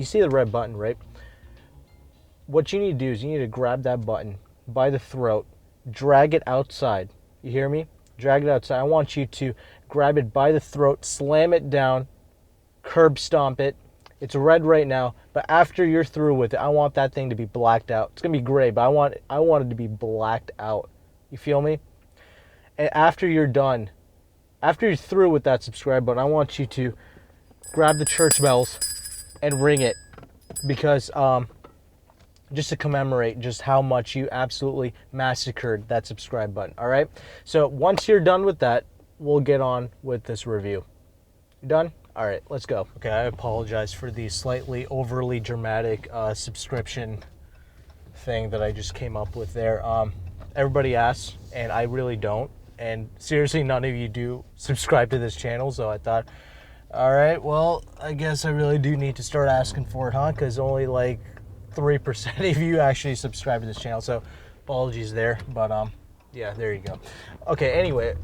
see the red button, right? What you need to do is you need to grab that button by the throat, drag it outside. You hear me? Drag it outside. I want you to grab it by the throat, slam it down, curb stomp it. It's red right now, but after you're through with it, I want that thing to be blacked out. It's gonna be gray, but I want it to be blacked out. You feel me? And after you're done, after you're through with that subscribe button, I want you to grab the church bells and ring it, because just to commemorate just how much you absolutely massacred that subscribe button. All right. So once you're done with that, we'll get on with this review. You done? All right, let's go. Okay, I apologize for the slightly overly dramatic subscription thing that I just came up with there. Everybody asks, and I really don't. And seriously, none of you do subscribe to this channel, so I thought, all right, well, I guess I really do need to start asking for it, huh? Because only like 3% of you actually subscribe to this channel, so apologies there. But yeah, there you go. Okay, anyway,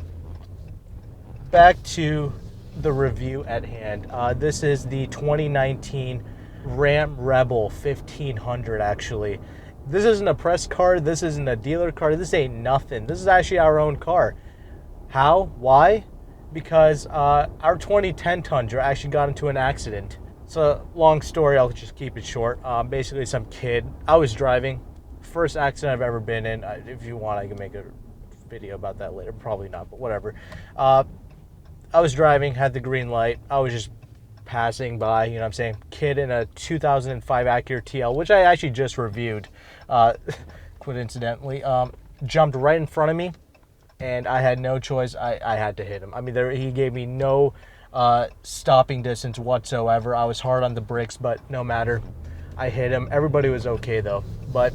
back to the review at hand. This is the 2019 Ram Rebel 1500 actually. This isn't a press car, this isn't a dealer car, this ain't nothing. This is actually our own car. How? Why? Because our 2010 Tundra actually got into an accident. It's a long story, I'll just keep it short. Basically some kid, I was driving, first accident I've ever been in. If you want, I can make a video about that later, probably not, but whatever. I was driving, had the green light. I was just passing by, you know what I'm saying? Kid in a 2005 Acura TL, which I actually just reviewed, coincidentally, jumped right in front of me, and I had no choice. I had to hit him. I mean, he gave me no stopping distance whatsoever. I was hard on the brakes, but no matter. I hit him. Everybody was okay, though. But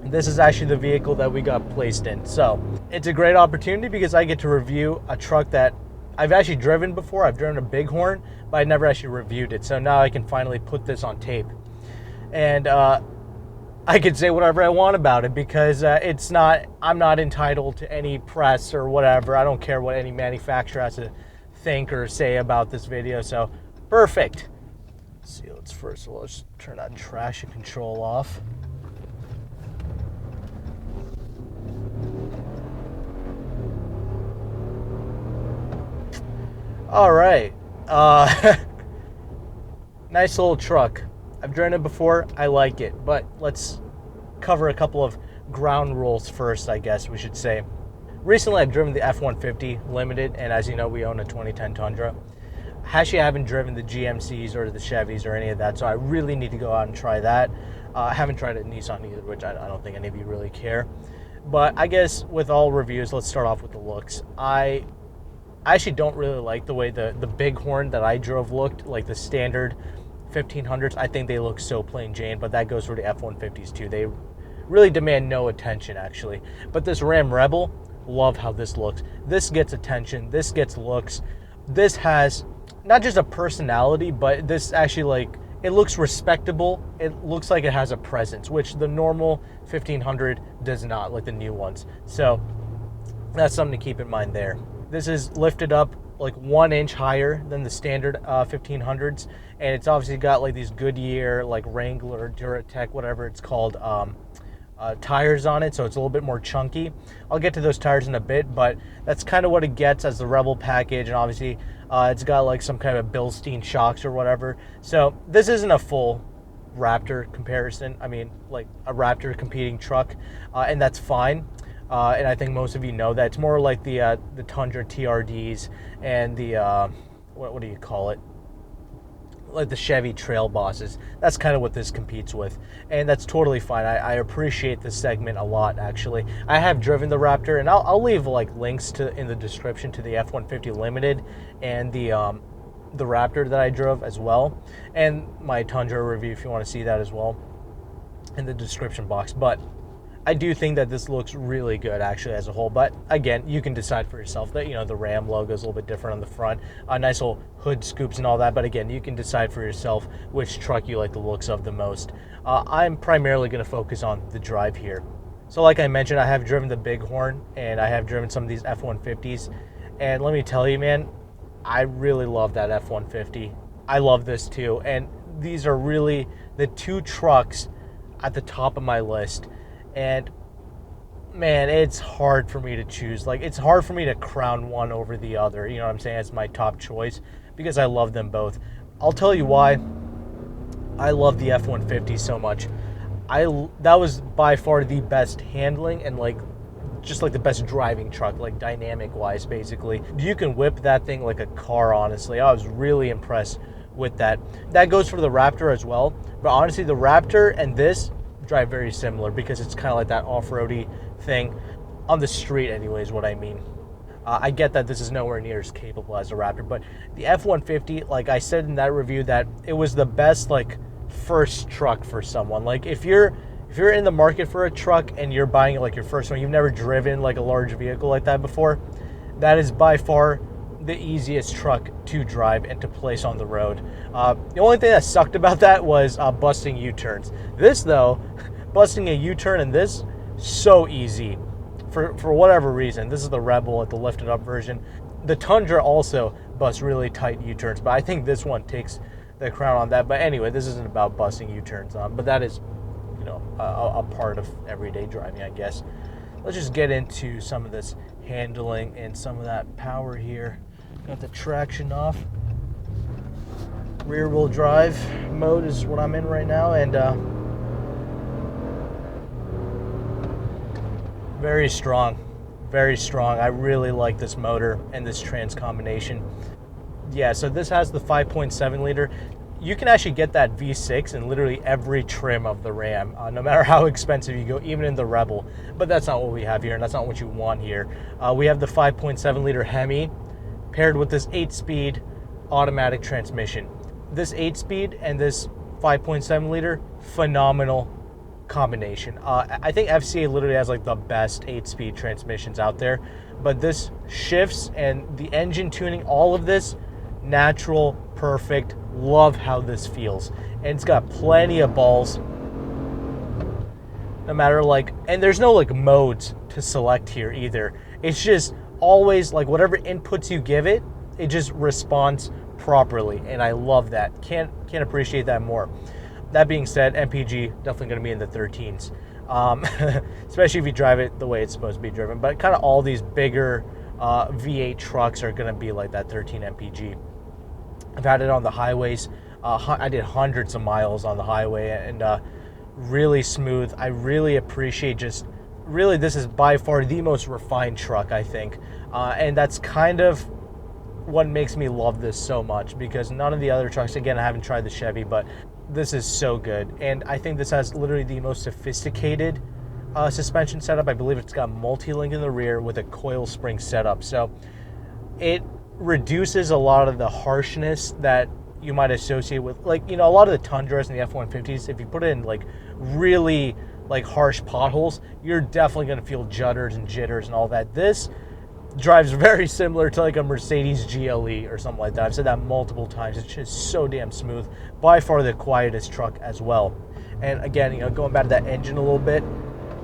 this is actually the vehicle that we got placed in. So it's a great opportunity because I get to review a truck that I've actually driven before. I've driven a Bighorn, but I never actually reviewed it. So now I can finally put this on tape. And I can say whatever I want about it because I'm not entitled to any press or whatever. I don't care what any manufacturer has to think or say about this video. So perfect. Let's see, let's turn that traction control off. All right, nice little truck. I've driven it before, I like it, but let's cover a couple of ground rules first, I guess we should say. Recently, I've driven the F-150 Limited, and as you know, we own a 2010 Tundra. Actually, I haven't driven the GMCs or the Chevys or any of that, so I really need to go out and try that. I haven't tried it in Nissan either, which I don't think any of you really care. But I guess with all reviews, let's start off with the looks. I actually don't really like the way the Bighorn that I drove looked, like the standard 1500s. I think they look so plain Jane, but that goes for the F-150s too. They really demand no attention, actually. But this Ram Rebel, love how this looks. This gets attention, this gets looks. This has not just a personality, but this actually, like, it looks respectable. It looks like it has a presence, which the normal 1500 does not, like the new ones. So that's something to keep in mind there. This is lifted up like 1 inch higher than the standard 1500s, and it's obviously got like these Goodyear, like Wrangler, Duratec, whatever it's called, tires on it, so it's a little bit more chunky. I'll get to those tires in a bit, but that's kind of what it gets as the Rebel package, and obviously it's got like some kind of Bilstein shocks or whatever. So this isn't a full Raptor comparison. I mean, like a Raptor competing truck, and that's fine. And I think most of you know that. It's more like the Tundra TRDs and the, what do you call it? Like the Chevy Trail Bosses. That's kind of what this competes with. And that's totally fine. I appreciate this segment a lot, actually. I have driven the Raptor, and I'll leave like links in the description to the F-150 Limited and the Raptor that I drove as well. And my Tundra review if you want to see that as well in the description box. But I do think that this looks really good actually as a whole, but again, you can decide for yourself. That, you know, the Ram logo is a little bit different on the front, nice little hood scoops and all that, but again, you can decide for yourself which truck you like the looks of the most. I'm primarily going to focus on the drive here. So like I mentioned, I have driven the Bighorn and I have driven some of these F-150s, and let me tell you, man, I really love that F-150. I love this too, and these are really the two trucks at the top of my list. And man, it's hard for me to choose. Like, it's hard for me to crown one over the other, you know what I'm saying, as my top choice, because I love them both. I'll tell you why I love the F-150 so much. That was by far the best handling and like just like the best driving truck, like dynamic wise, basically. You can whip that thing like a car, honestly. I was really impressed with that. That goes for the Raptor as well, but honestly the Raptor and this drive very similar because it's kind of like that off-roady thing on the street anyways, what I mean. I get that this is nowhere near as capable as a Raptor, but the F-150, like I said in that review, that it was the best like first truck for someone. Like if you're in the market for a truck and you're buying like your first one, you've never driven like a large vehicle like that before, that is by far the easiest truck to drive and to place on the road. The only thing that sucked about that was busting U-turns. This though, busting a U-turn in this, so easy. For whatever reason. This is the Rebel, the lifted up version. The Tundra also busts really tight U-turns, but I think this one takes the crown on that. But anyway, this isn't about busting U-turns, but that is, you know, a part of everyday driving, I guess. Let's just get into some of this handling and some of that power here. Got the traction off. Rear wheel drive mode is what I'm in right now, and very strong, very strong. I really like this motor and this trans combination. Yeah, so this has the 5.7 liter. You can actually get that V6 in literally every trim of the Ram, no matter how expensive you go, even in the Rebel. But that's not what we have here, and that's not what you want here. We have the 5.7 liter Hemi paired with this 8-speed automatic transmission. This 8-speed and this 5.7 liter, phenomenal combination. I think FCA literally has like the best 8-speed transmissions out there, but this shifts and the engine tuning, all of this, natural, perfect. Love how this feels. And it's got plenty of balls, no matter like, and there's no like modes to select here either. It's just always like whatever inputs you give it, it just responds properly, and I love that. Can't appreciate that more. That being said, MPG definitely going to be in the 13s, especially if you drive it the way it's supposed to be driven. But kind of all these bigger V8 trucks are going to be like that 13 MPG. I've had it on the highways. I did hundreds of miles on the highway, and really smooth. I really appreciate just, really this is by far the most refined truck, I think. And that's kind of what makes me love this so much, because none of the other trucks, again, I haven't tried the Chevy, but this is so good. And I think this has literally the most sophisticated suspension setup. I believe it's got multi-link in the rear with a coil spring setup. So it reduces a lot of the harshness that you might associate with, like, you know, a lot of the Tundras and the F-150s. If you put it in like really like harsh potholes, you're definitely going to feel judders and jitters and all that. This drives very similar to like a Mercedes GLE or something like that. I've said that multiple times. It's just so damn smooth. By far the quietest truck as well. And again, you know, going back to that engine a little bit,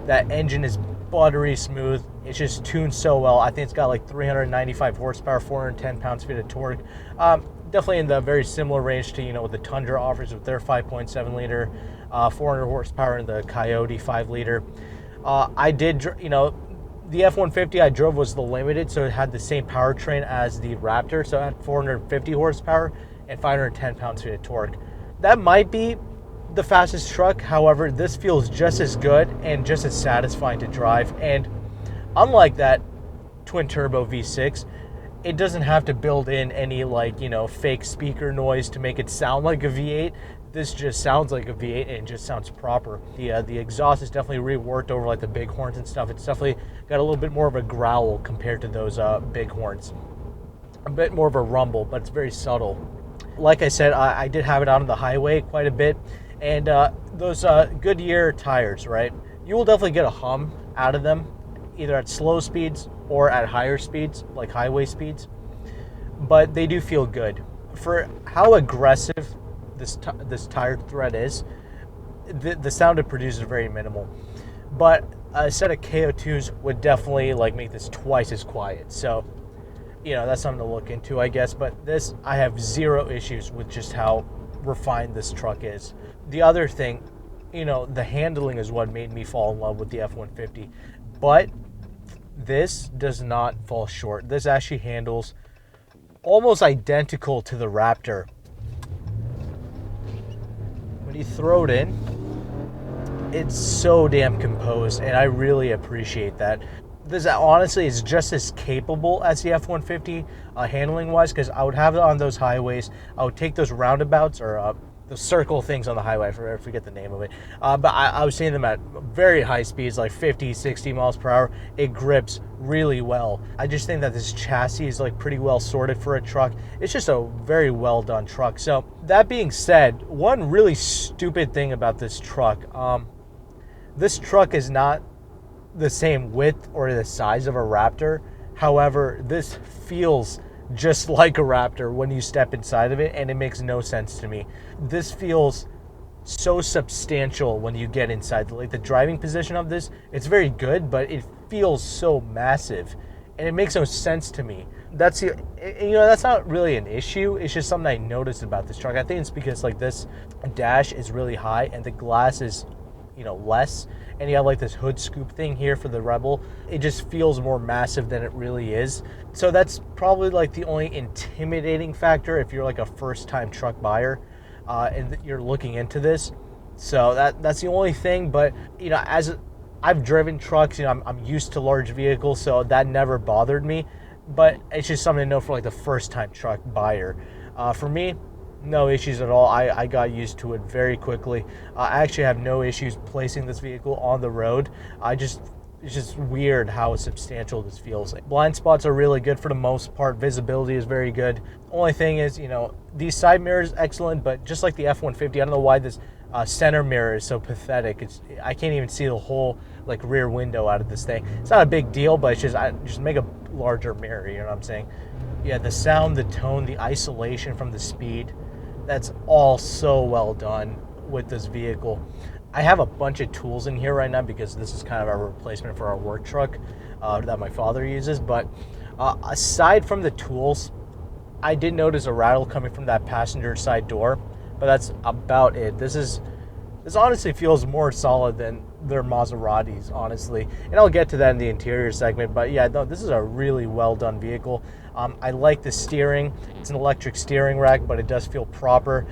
that engine is buttery smooth. It's just tuned so well. I think it's got like 395 horsepower, 410 pounds-feet of torque. Definitely in the very similar range to, you know, what the Tundra offers with their 5.7 liter, 400 horsepower in the Coyote 5 liter. I did, you know, the F-150 I drove was the Limited, so it had the same powertrain as the Raptor, so it had 450 horsepower and 510 pounds-feet of torque. That might be the fastest truck. However, this feels just as good and just as satisfying to drive. And unlike that twin turbo V6, it doesn't have to build in any, like, you know, fake speaker noise to make it sound like a V8. This just sounds like a V8 and it just sounds proper. The exhaust is definitely reworked over like the big horns and stuff. It's definitely got a little bit more of a growl compared to those big horns. A bit more of a rumble, but it's very subtle. Like I said, I did have it out on the highway quite a bit. And those Goodyear tires, right? You will definitely get a hum out of them, either at slow speeds or at higher speeds, like highway speeds. But they do feel good. For how aggressive this tire tread is, the sound it produces is very minimal. But a set of KO2s would definitely like make this twice as quiet. So, you know, that's something to look into, I guess. But this, I have zero issues with just how refined this truck is. The other thing, the handling is what made me fall in love with the F-150. But this does not fall short. This actually handles almost identical to the Raptor. When you throw it in, it's so damn composed, and I really appreciate that. This honestly is just as capable as the F-150 handling wise, because I would have it on those highways. I would take those roundabouts or the circle things on the highway. I forget the name of it. But I was seeing them at very high speeds, like 50, 60 miles per hour. It grips really well. I just think that this chassis is like pretty well sorted for a truck. It's just a very well done truck. So that being said, one really stupid thing about this truck, this truck is not the same width or the size of a Raptor. However, this feels just like a Raptor when you step inside of it, and it makes no sense to me. This feels so substantial when you get inside. Like the driving position of this, it's very good, but it feels so massive, and it makes no sense to me. That's not really an issue. It's just something I noticed about this truck. I think it's because like this dash is really high and the glass is less, and you have like this hood scoop thing here for the Rebel. It just feels more massive than it really is. So that's probably like the only intimidating factor if you're like a first-time truck buyer and you're looking into this. So that's the only thing. But as I've driven trucks, I'm used to large vehicles, so that never bothered me. But it's just something to know for like the first-time truck buyer. For me, no issues at all. I got used to it very quickly. I actually have no issues placing this vehicle on the road. It's just weird how substantial this feels. Blind spots are really good for the most part. Visibility is very good. Only thing is, these side mirrors excellent, but just like the F-150, I don't know why this center mirror is so pathetic. I can't even see the whole like rear window out of this thing. It's not a big deal, but it's just make a larger mirror. You know what I'm saying? Yeah, the sound, the tone, the isolation from the speed. That's all so well done with this vehicle. I have a bunch of tools in here right now because this is kind of our replacement for our work truck that my father uses. But aside from the tools, I did notice a rattle coming from that passenger side door, but that's about it. This honestly feels more solid than their Maseratis, honestly. And I'll get to that in the interior segment. But yeah, no, this is a really well done vehicle. I like the steering. It's an electric steering rack, but it does feel proper.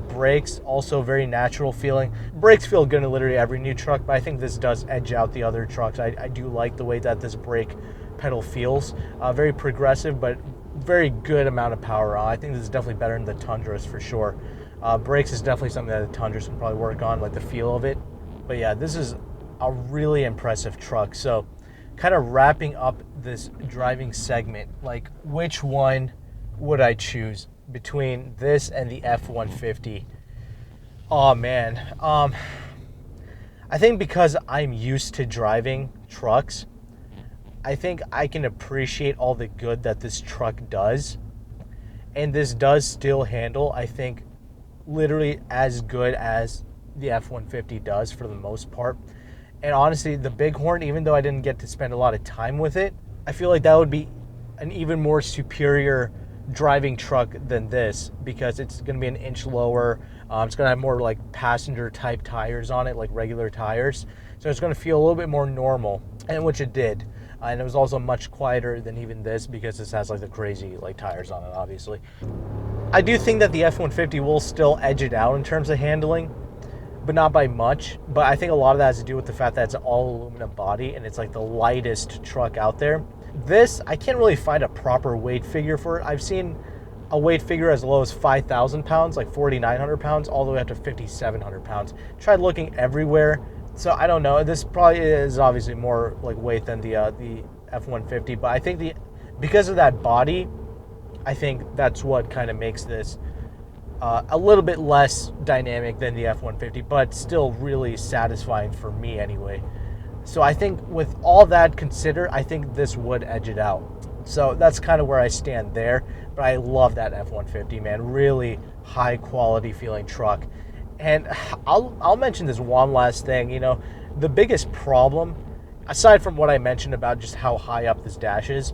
Brakes, also very natural feeling. Brakes feel good in literally every new truck, but I think this does edge out the other trucks. I do like the way that this brake pedal feels. Very progressive, but very good amount of power. I think this is definitely better than the Tundras for sure. Brakes is definitely something that the Tundras can probably work on, like the feel of it. But yeah, this is a really impressive truck. So kind of wrapping up this driving segment, like which one would I choose between this and the F-150? Oh man, I think because I'm used to driving trucks, I think I can appreciate all the good that this truck does, and this does still handle, I think, literally as good as the F-150 does for the most part. And honestly, the Bighorn, even though I didn't get to spend a lot of time with it, I feel like that would be an even more superior driving truck than this, because it's going to be an inch lower. It's going to have more like passenger type tires on it, like regular tires. So it's going to feel a little bit more normal, and which it did. And it was also much quieter than even this because this has like the crazy like tires on it, obviously. I do think that the F-150 will still edge it out in terms of handling, but not by much. But I think a lot of that has to do with the fact that it's an all aluminum body and it's like the lightest truck out there. This, I can't really find a proper weight figure for it. I've seen a weight figure as low as 5,000 pounds, like 4,900 pounds, all the way up to 5,700 pounds. Tried looking everywhere. So I don't know. This probably is obviously more like weight than the F-150, but I think because of that body, I think that's what kind of makes this a little bit less dynamic than the F-150, but still really satisfying for me anyway. So I think with all that considered, I think this would edge it out. So that's kind of where I stand there. But I love that F-150, man. Really high quality feeling truck. And I'll mention this one last thing. The biggest problem, aside from what I mentioned about just how high up this dash is,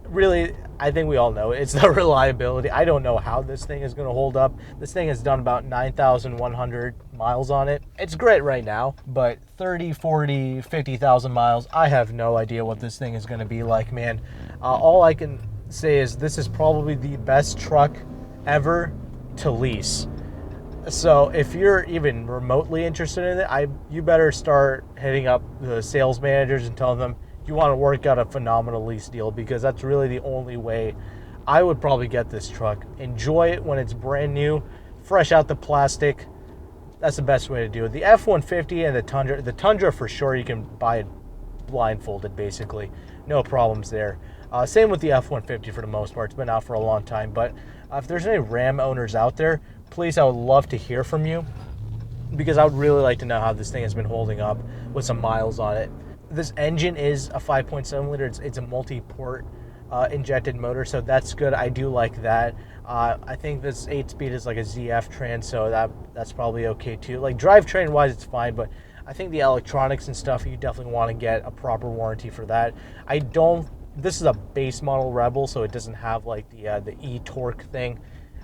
really, I think we all know it's the reliability. I don't know how this thing is going to hold up. This thing has done about 9,100 miles on it. It's great right now, but 30, 40, 50,000 miles, I have no idea what this thing is going to be like, man. All I can say is this is probably the best truck ever to lease. So if you're even remotely interested in it, you better start hitting up the sales managers and telling them you want to work out a phenomenal lease deal, because that's really the only way I would probably get this truck. Enjoy it when it's brand new, fresh out the plastic. That's the best way to do it. The F-150 and the Tundra for sure, you can buy it blindfolded basically. No problems there. Same with the F-150 for the most part. It's been out for a long time. But if there's any Ram owners out there, please, I would love to hear from you, because I would really like to know how this thing has been holding up with some miles on it. This engine is a 5.7 liter. It's a multi-port injected motor, so that's good. I do like that. I think this 8-speed is like a ZF trans, so that's probably okay too. Like drivetrain wise, it's fine, but I think the electronics and stuff, you definitely want to get a proper warranty for that. This is a base model Rebel, so it doesn't have like the e-torque thing,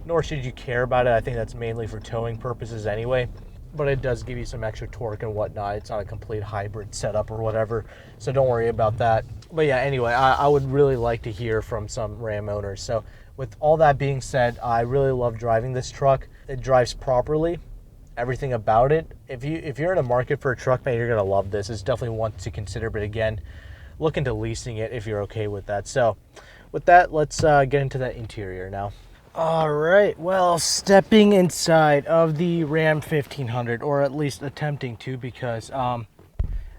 nor should you care about it. I think that's mainly for towing purposes anyway, but it does give you some extra torque and whatnot. It's not a complete hybrid setup or whatever, so don't worry about that. But yeah, anyway, I would really like to hear from some Ram owners. So with all that being said, I really love driving this truck. It drives properly, everything about it. If you're in a market for a truck, man, you're gonna love this. It's definitely one to consider, but again, look into leasing it if you're okay with that. So with that, let's get into that interior now. All right, well, stepping inside of the Ram 1500, or at least attempting to, because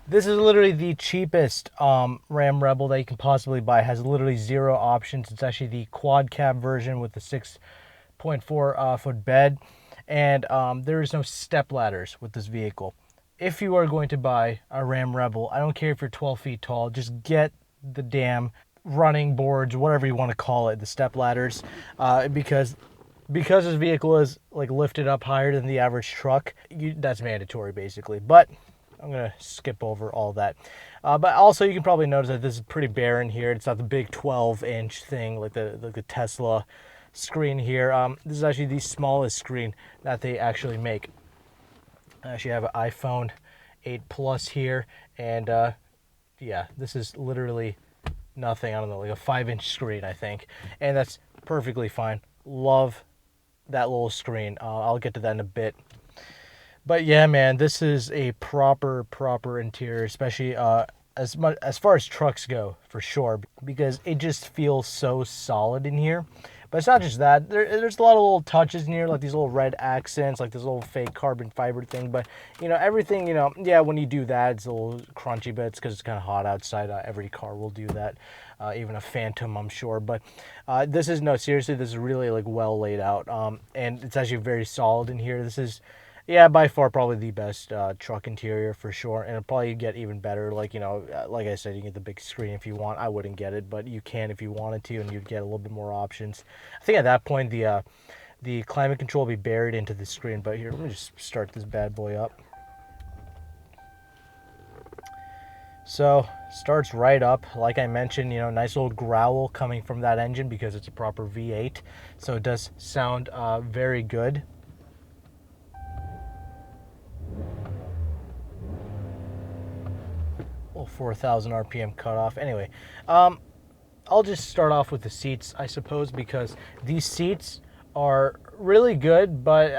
this is literally the cheapest Ram Rebel that you can possibly buy. It has literally 0 options. It's actually the quad cab version with the 6.4 foot bed, and there is no step ladders with this vehicle. If you are going to buy a Ram Rebel, I don't care if you're 12 feet tall, just get the damn running boards, whatever you want to call it, the step ladders, because this vehicle is like lifted up higher than the average truck. That's mandatory basically, but I'm gonna skip over all that. But also, you can probably notice that this is pretty barren here. It's not the big 12-inch thing like the Tesla screen here. This is actually the smallest screen that they actually make. I actually have an iPhone 8 Plus here, and yeah, this is literally nothing. I don't know, like a 5-inch screen, I think, and that's perfectly fine. Love that little screen. I'll get to that in a bit. But yeah, man, this is a proper interior, especially as far as trucks go, for sure, because it just feels so solid in here. But it's not just that. There's a lot of little touches in here, like these little red accents, like this little fake carbon fiber thing. But, you know, everything, you know, yeah, when you do that, it's a little crunchy, but it's because it's kind of hot outside. Every car will do that, even a Phantom, I'm sure. But this is, no, seriously, this is really, like, well laid out. And it's actually very solid in here. This is, yeah, by far probably the best truck interior for sure, and it'll probably get even better. Like, you know, like I said, you can get the big screen if you want. I wouldn't get it, but you can if you wanted to, and you'd get a little bit more options. I think at that point the climate control will be buried into the screen. But here, let me just start this bad boy up. So starts right up. Like I mentioned, you know, nice little growl coming from that engine because it's a proper V8, so it does sound very good. 4,000 RPM cutoff. Anyway, I'll just start off with the seats, I suppose, because these seats are really good, but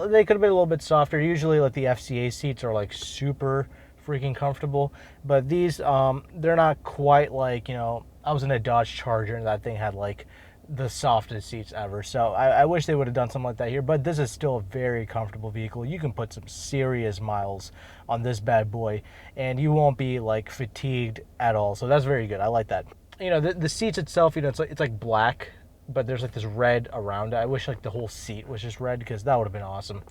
they could have been a little bit softer. Usually, like the FCA seats are like super freaking comfortable, but these they're not quite like, you know, I was in a Dodge Charger and that thing had like the softest seats ever. So I wish they would have done something like that here, but this is still a very comfortable vehicle. You can put some serious miles on this bad boy and you won't be like fatigued at all. So that's very good. I like that. You know, the seats itself, you know, it's like black, but there's like this red around it. I wish like the whole seat was just red because that would have been awesome.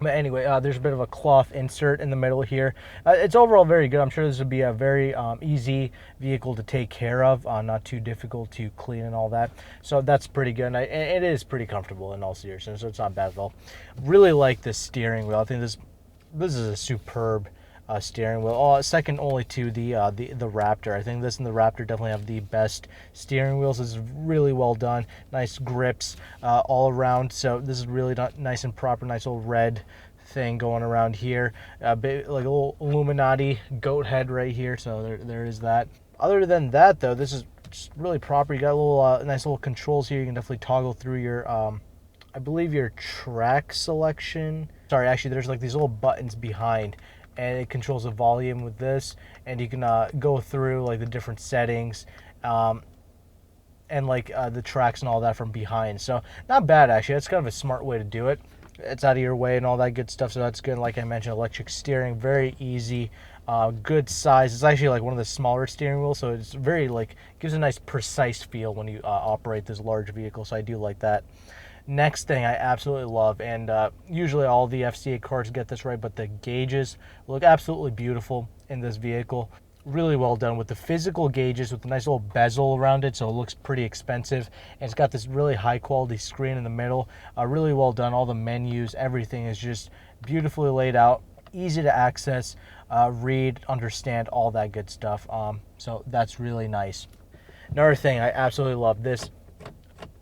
But anyway, there's a bit of a cloth insert in the middle here. It's overall very good. I'm sure this would be a very easy vehicle to take care of, not too difficult to clean and all that. So that's pretty good. And it is pretty comfortable in all seriousness, so it's not bad at all. Really like this steering wheel. I think this is a superb steering wheel. Second only to the Raptor. I think this and the Raptor definitely have the best steering wheels. This is really well done. Nice grips all around. So this is really nice and proper. Nice little red thing going around here. Like a little Illuminati goat head right here. So there is that. Other than that, though, this is just really proper. You got a little nice little controls here. You can definitely toggle through your I believe your track selection. Sorry, actually there's like these little buttons behind, and it controls the volume with this, and you can go through like the different settings and like the tracks and all that from behind. So not bad, actually. That's kind of a smart way to do it. It's out of your way and all that good stuff, so that's good. Like I mentioned, electric steering, very easy, good size. It's actually like one of the smaller steering wheels, so it's very like, gives a nice precise feel when you operate this large vehicle, so I do like that. Next thing I absolutely love, and usually all the FCA cars get this right, but the gauges look absolutely beautiful in this vehicle. Really well done with the physical gauges with a nice little bezel around it, so it looks pretty expensive. And it's got this really high quality screen in the middle. Really well done. All the menus, everything is just beautifully laid out, easy to access, read, understand, all that good stuff. So that's really nice. Another thing I absolutely love this.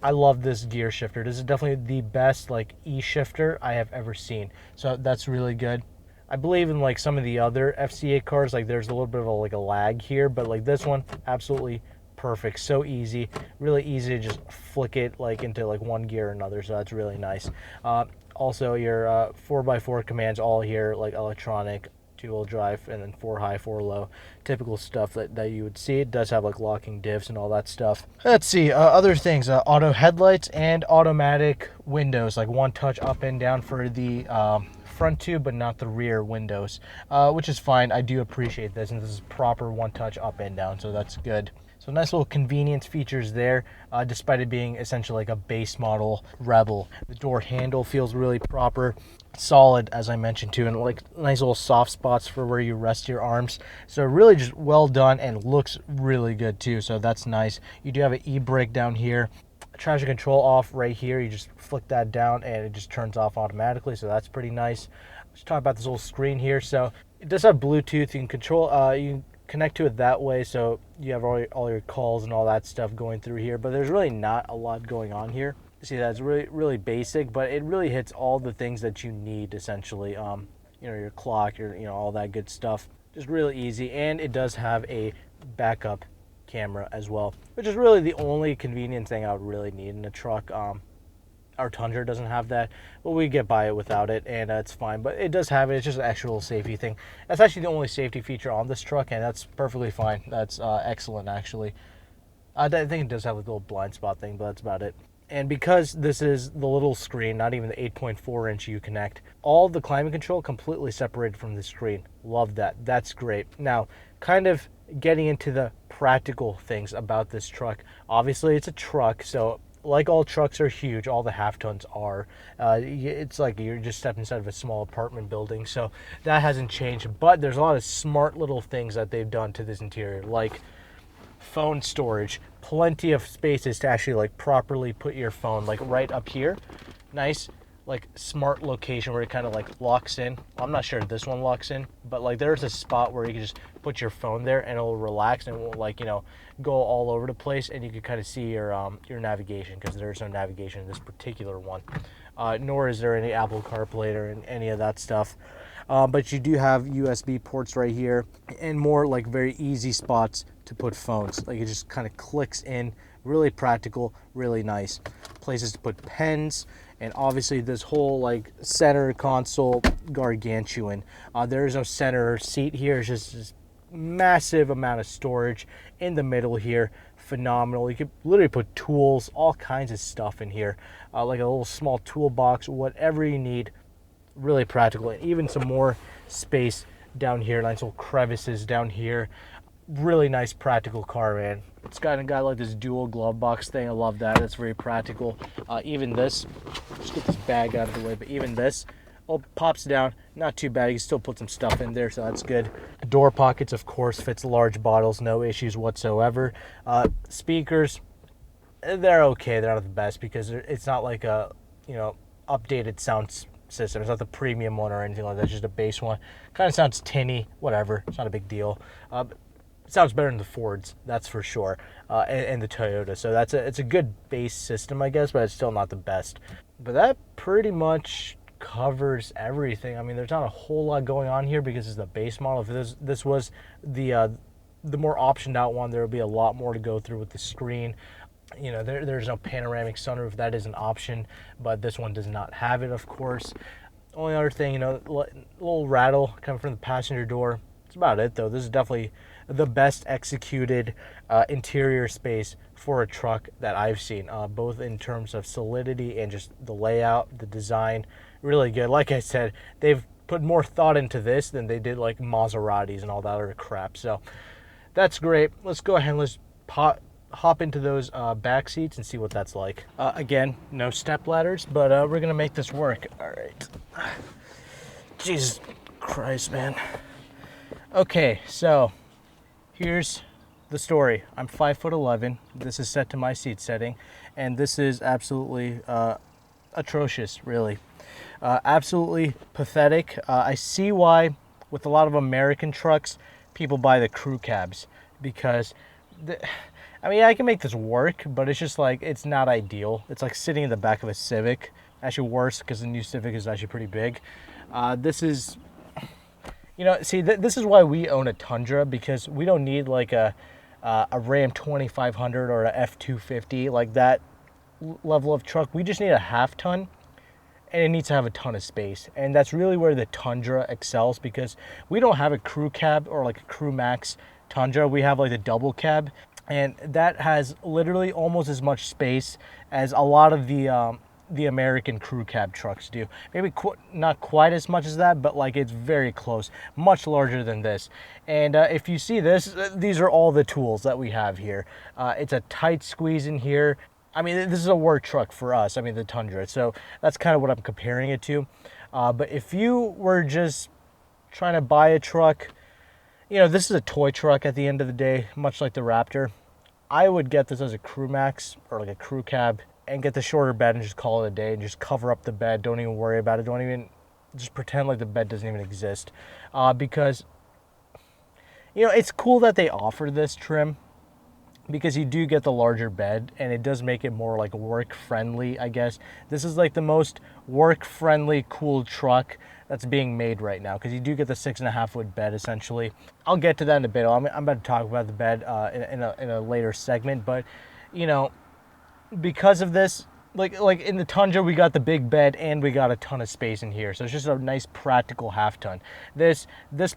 I love this gear shifter. This is definitely the best like e-shifter I have ever seen. So that's really good. I believe in like some of the other FCA cars, like there's a little bit of a lag here, but like this one, absolutely perfect. So easy, really easy to just flick it like into like one gear or another. So that's really nice. Also your 4x4 commands all here, like electronic, 2-wheel drive, and then 4 high, 4 low, typical stuff that you would see. It does have like locking diffs and all that stuff. Let's see, other things, auto headlights and automatic windows, like one touch up and down for the front two, but not the rear windows, which is fine. I do appreciate this, and this is proper one touch up and down, so that's good. So nice little convenience features there, despite it being essentially like a base model Rebel. The door handle feels really proper, solid, as I mentioned too, and like nice little soft spots for where you rest your arms. So really just well done and looks really good too, so that's nice. You do have an e-brake down here. Traction control off right here. You just flick that down and it just turns off automatically, so that's pretty nice. Let's talk about this little screen here. So it does have Bluetooth. You can control, you can connect to it that way, so you have all your calls and all that stuff going through here, but there's really not a lot going on here. See, that's really basic, but it really hits all the things that you need essentially. You know, your clock, your all that good stuff. Just really easy, and it does have a backup camera as well, which is really the only convenient thing I would really need in a truck. Our Tundra doesn't have that, but we get by it without it, and it's fine. But it does have it. It's just an extra little safety thing. That's actually the only safety feature on this truck, and that's perfectly fine. That's excellent, actually. I think it does have a little blind spot thing, but that's about it. And because this is the little screen, not even the 8.4 inch Uconnect, all the climate control completely separated from the screen. Love that. That's great. Now, kind of getting into the practical things about this truck. Obviously, it's a truck, so like all trucks are huge, all the half tons are. It's like you're just stepping inside of a small apartment building, so that hasn't changed. But there's a lot of smart little things that they've done to this interior, like phone storage, plenty of spaces to actually like properly put your phone, like right up here. Nice like smart location where it kind of like locks in. I'm not sure if this one locks in, but like there's a spot where you can just put your phone there and it'll relax and it won't like go all over the place, and you can kind of see your navigation, because there's no navigation in this particular one. Nor is there any Apple CarPlay or any of that stuff. But you do have USB ports right here, and more like very easy spots to put phones. Like it just kind of clicks in, really practical, really nice. Places to put pens, and obviously this whole like center console, gargantuan. There is no center seat here. It's just this massive amount of storage in the middle here. Phenomenal. You could literally put tools, all kinds of stuff in here, like a little small toolbox, whatever you need. Really practical, and even some more space down here, nice little crevices down here. Really nice practical car, man. It's got like this dual glove box thing. I love that. It's very practical. Even this, just get this bag out of the way, but even this, pops down, not too bad. You can still put some stuff in there, so that's good. Door pockets, of course, fits large bottles, no issues whatsoever. Speakers, they're okay. They're not the best, because it's not like a updated sound system. It's not the premium one or anything like that. It's just a base one. Kind of sounds tinny, whatever. It's not a big deal. It sounds better than the Fords, that's for sure, and the Toyota. So it's a good base system, I guess, but it's still not the best. But that pretty much covers everything. I mean, there's not a whole lot going on here because it's the base model. If this was the more optioned out one, there would be a lot more to go through with the screen. You know, there's no panoramic sunroof. That is an option, but this one does not have it, of course. Only other thing, you know, little rattle coming from the passenger door. That's about it, though. This is definitely the best executed interior space for a truck that I've seen, both in terms of solidity and just the layout, the design. Really good. Like I said, they've put more thought into this than they did like Maseratis and all that other crap. So that's great. Let's go ahead and let's hop into those back seats and see what that's like. Again, no step ladders, but we're gonna make this work. All right. Jesus Christ, man. Okay, so here's the story. I'm 5'11". This is set to my seat setting, and this is absolutely atrocious, really. Absolutely pathetic. I see why, with a lot of American trucks, people buy the crew cabs, because I mean, I can make this work, but it's just like, it's not ideal. It's like sitting in the back of a Civic. Actually worse, because the new Civic is actually pretty big. This is, you know, see, this is why we own a Tundra, because we don't need like a Ram 2500 or a F250, like that level of truck. We just need a half ton, and it needs to have a ton of space. And that's really where the Tundra excels, because we don't have a crew cab or like a Crew Max Tundra. We have like the double cab, and that has literally almost as much space as a lot of the American crew cab trucks do. Maybe not quite as much as that, but like it's very close, much larger than this. And if you see this, these are all the tools that we have here. It's a tight squeeze in here. I mean, this is a work truck for us, I mean the Tundra, so that's kind of what I'm comparing it to. But if you were just trying to buy a truck, you know, this is a toy truck at the end of the day, much like the Raptor. I would get this as a Crew Max or like a crew cab, and get the shorter bed and just call it a day and just cover up the bed. Don't even worry about it. Don't even, just pretend like the bed doesn't even exist. Because, you know, it's cool that they offer this trim, because you do get the larger bed, and it does make it more like work friendly, I guess. This is like the most work friendly, cool truck that's being made right now, because you do get the 6.5 foot bed essentially. I'll get to that in a bit. I'm about to talk about the bed in a later segment, but you know, because of this, like in the Tundra, we got the big bed and we got a ton of space in here. So it's just a nice practical half ton. This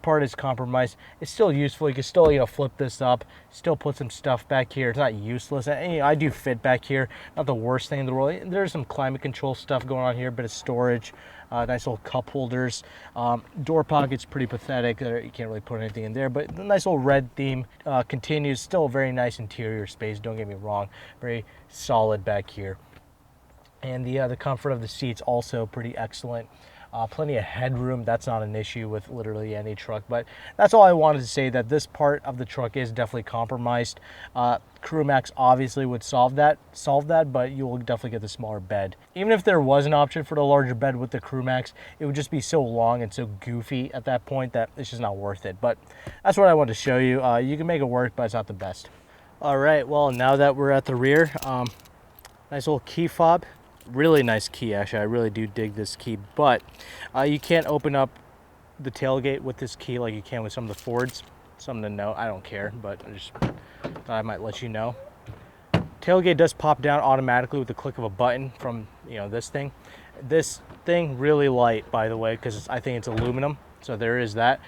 part is compromised. It's still useful. You can still, you know, flip this up, still put some stuff back here. It's not useless. And, you know, I do fit back here. Not the worst thing in the world. There's some climate control stuff going on here, bit of storage, nice little cup holders. Door pockets, pretty pathetic. You can't really put anything in there, but the nice little red theme continues. Still a very nice interior space. Don't get me wrong. Very solid back here. And the comfort of the seats also pretty excellent. Plenty of headroom. That's not an issue with literally any truck. But that's all I wanted to say, that this part of the truck is definitely compromised. Crew Max obviously would solve that, but you will definitely get the smaller bed. Even if there was an option for the larger bed with the Crew Max, it would just be so long and so goofy at that point that it's just not worth it. But that's what I wanted to show you. You can make it work, but it's not the best. All right, well, now that we're at the rear, nice little key fob. Really nice key, actually. I really do dig this key, but you can't open up the tailgate with this key like you can with some of the Fords. Something to know. I don't care, but I just thought I might let you know. Tailgate does pop down automatically with the click of a button from, you know, this thing. This thing really light, by the way, because I think it's aluminum. So there is that.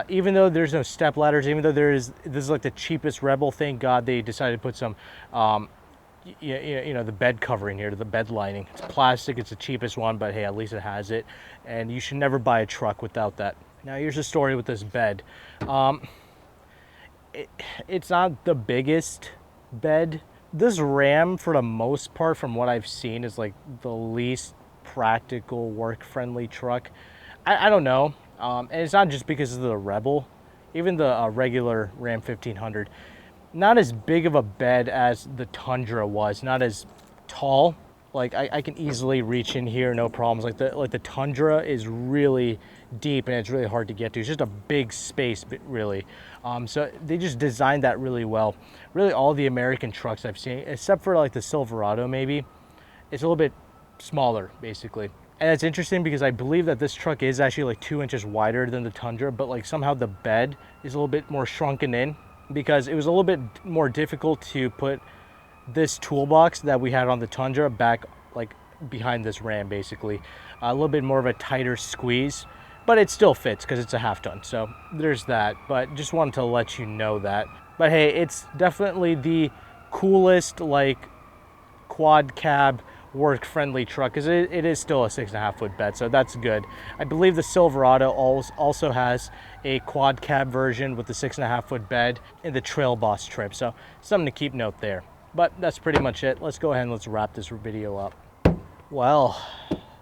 Even though there's no step ladders, even though this is like the cheapest Rebel. Thank God they decided to put some you know, the bed covering here, the bed lining. It's plastic, it's the cheapest one, but hey, at least it has it. And you should never buy a truck without that. Now here's the story with this bed. It's not the biggest bed. This Ram, for the most part, from what I've seen, is like the least practical, work-friendly truck. I don't know. And it's not just because of the Rebel. Even the regular Ram 1500. Not as big of a bed as the Tundra was, not as tall. Like I can easily reach in here, no problems. Like the Tundra is really deep and it's really hard to get to. It's just a big space, really. So they just designed that really well. Really, all the American trucks I've seen, except for like the Silverado, maybe, it's a little bit smaller, basically. And it's interesting because I believe that this truck is actually like 2 inches wider than the Tundra, but like somehow the bed is a little bit more shrunken in because it was a little bit more difficult to put this toolbox that we had on the Tundra back like behind this Ram, basically. A little bit more of a tighter squeeze, but it still fits because it's a half ton. So there's that, but just wanted to let you know that. But hey, it's definitely the coolest like quad cab work friendly truck because it is still a 6.5 foot bed, so that's good. I believe the Silverado also has a quad cab version with the 6.5 foot bed in the Trail Boss trim, so something to keep note there. But that's pretty much it. Let's go ahead and let's wrap this video up. Well,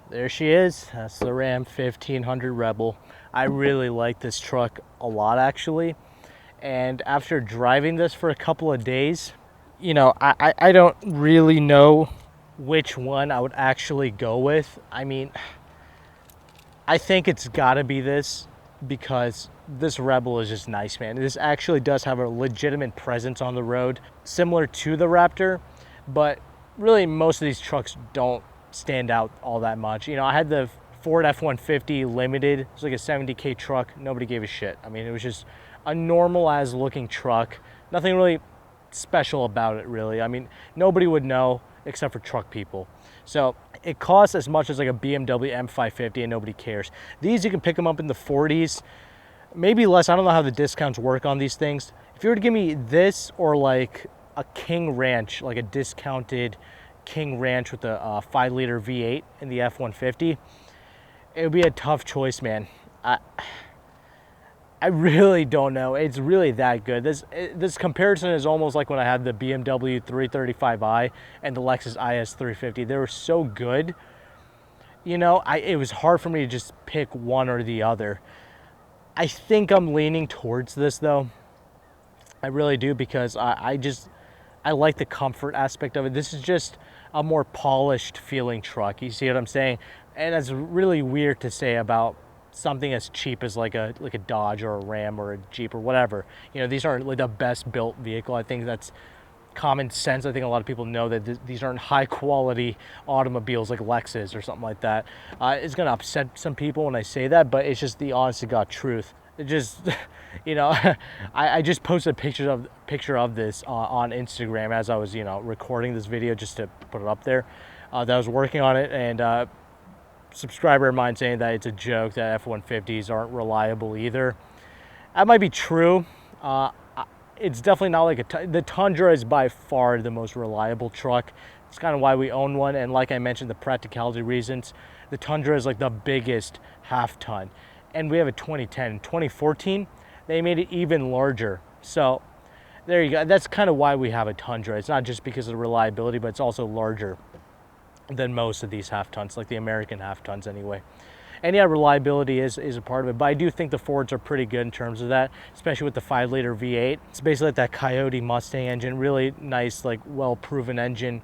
there she is. That's the Ram 1500 Rebel. I really like this truck a lot, actually. And after driving this for a couple of days, you know, I don't really know which one I would actually go with. I mean, I think it's gotta be this because this Rebel is just nice, man. This actually does have a legitimate presence on the road, similar to the Raptor, but really most of these trucks don't stand out all that much. You know, I had the Ford F-150 Limited. It's like a 70K truck. Nobody gave a shit. I mean, it was just a normal as looking truck. Nothing really special about it, really. I mean, nobody would know except for truck people. So it costs as much as like a BMW M550 and nobody cares. These, you can pick them up in the 40s, maybe less. I don't know how the discounts work on these things. If you were to give me this or like a King Ranch, like a discounted King Ranch with a 5-liter V8 in the F-150, it would be a tough choice, man. I really don't know. It's really that good. This comparison is almost like when I had the BMW 335i and the Lexus IS 350. They were so good. You know, it was hard for me to just pick one or the other. I think I'm leaning towards this, though. I really do, because I like the comfort aspect of it. This is just a more polished feeling truck. You see what I'm saying? And that's really weird to say about something as cheap as like a Dodge or a Ram or a Jeep or whatever. You know, these aren't like the best built vehicle. I think that's common sense. I think a lot of people know that these aren't high quality automobiles like Lexus or something like that. It's gonna upset some people when I say that, but it's just the honest to God truth. It just, you know, I just posted a picture of this on Instagram as I was, you know, recording this video just to put it up there. That I was working on it, and subscriber of mine saying that it's a joke that F-150s aren't reliable either. That might be true. It's definitely not like the Tundra is by far the most reliable truck. It's kind of why we own one, and like I mentioned, the practicality reasons. The Tundra is like the biggest half ton, and we have a 2010. In 2014, they made it even larger. So there you go. That's kind of why we have a Tundra. It's not just because of the reliability, but it's also larger than most of these half tons, like the American half tons anyway. And yeah, reliability is a part of it, but I do think the Fords are pretty good in terms of that, especially with the 5-liter V8. It's basically like that Coyote Mustang engine, really nice, like well-proven engine.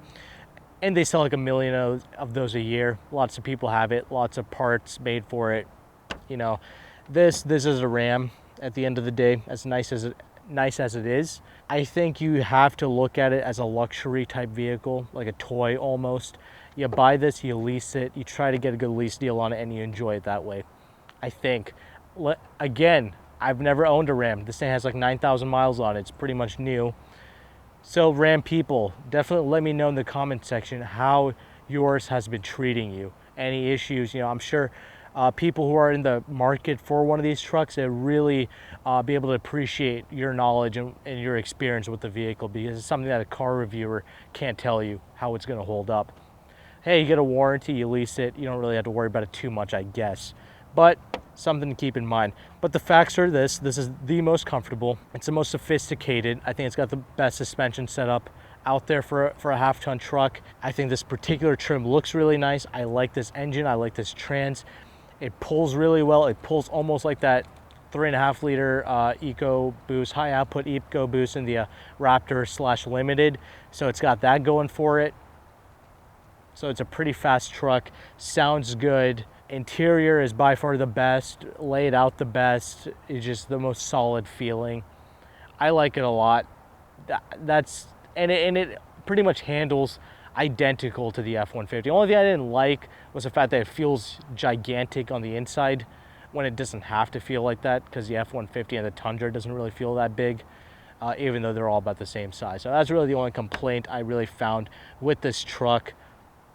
And they sell like 1 million of those a year. Lots of people have it, lots of parts made for it. You know, this is a Ram at the end of the day, as nice as it is. I think you have to look at it as a luxury type vehicle, like a toy almost. You buy this, you lease it, you try to get a good lease deal on it, and you enjoy it that way, I think. Again, I've never owned a Ram. This thing has like 9,000 miles on it. It's pretty much new. So Ram people, definitely let me know in the comment section how yours has been treating you. Any issues, you know, I'm sure people who are in the market for one of these trucks, they really be able to appreciate your knowledge and your experience with the vehicle, because it's something that a car reviewer can't tell you how it's going to hold up. Hey, you get a warranty, you lease it, you don't really have to worry about it too much, I guess. But something to keep in mind. But the facts are this is the most comfortable. It's the most sophisticated. I think it's got the best suspension setup out there for a half-ton truck. I think this particular trim looks really nice. I like this engine, I like this trans. It pulls really well. It pulls almost like that 3.5-liter EcoBoost, high output EcoBoost in the Raptor / Limited. So it's got that going for it. So it's a pretty fast truck, sounds good. Interior is by far the best, laid out the best. It's just the most solid feeling. I like it a lot. And it pretty much handles identical to the F-150. The only thing I didn't like was the fact that it feels gigantic on the inside when it doesn't have to feel like that, because the F-150 and the Tundra doesn't really feel that big, even though they're all about the same size. So that's really the only complaint I really found with this truck.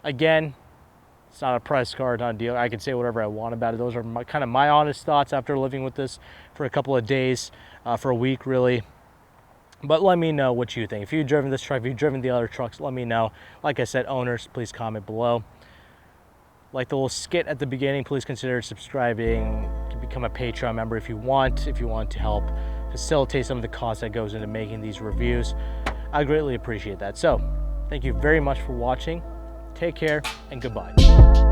Again, it's not a press card, not a deal. I can say whatever I want about it. Those are kind of my honest thoughts after living with this for a couple of days, for a week really. But let me know what you think. If you've driven this truck, if you've driven the other trucks, let me know. Like I said, owners, please comment below. Like the little skit at the beginning, please consider subscribing to become a Patreon member if you want to help facilitate some of the costs that goes into making these reviews. I greatly appreciate that. So, thank you very much for watching. Take care and goodbye.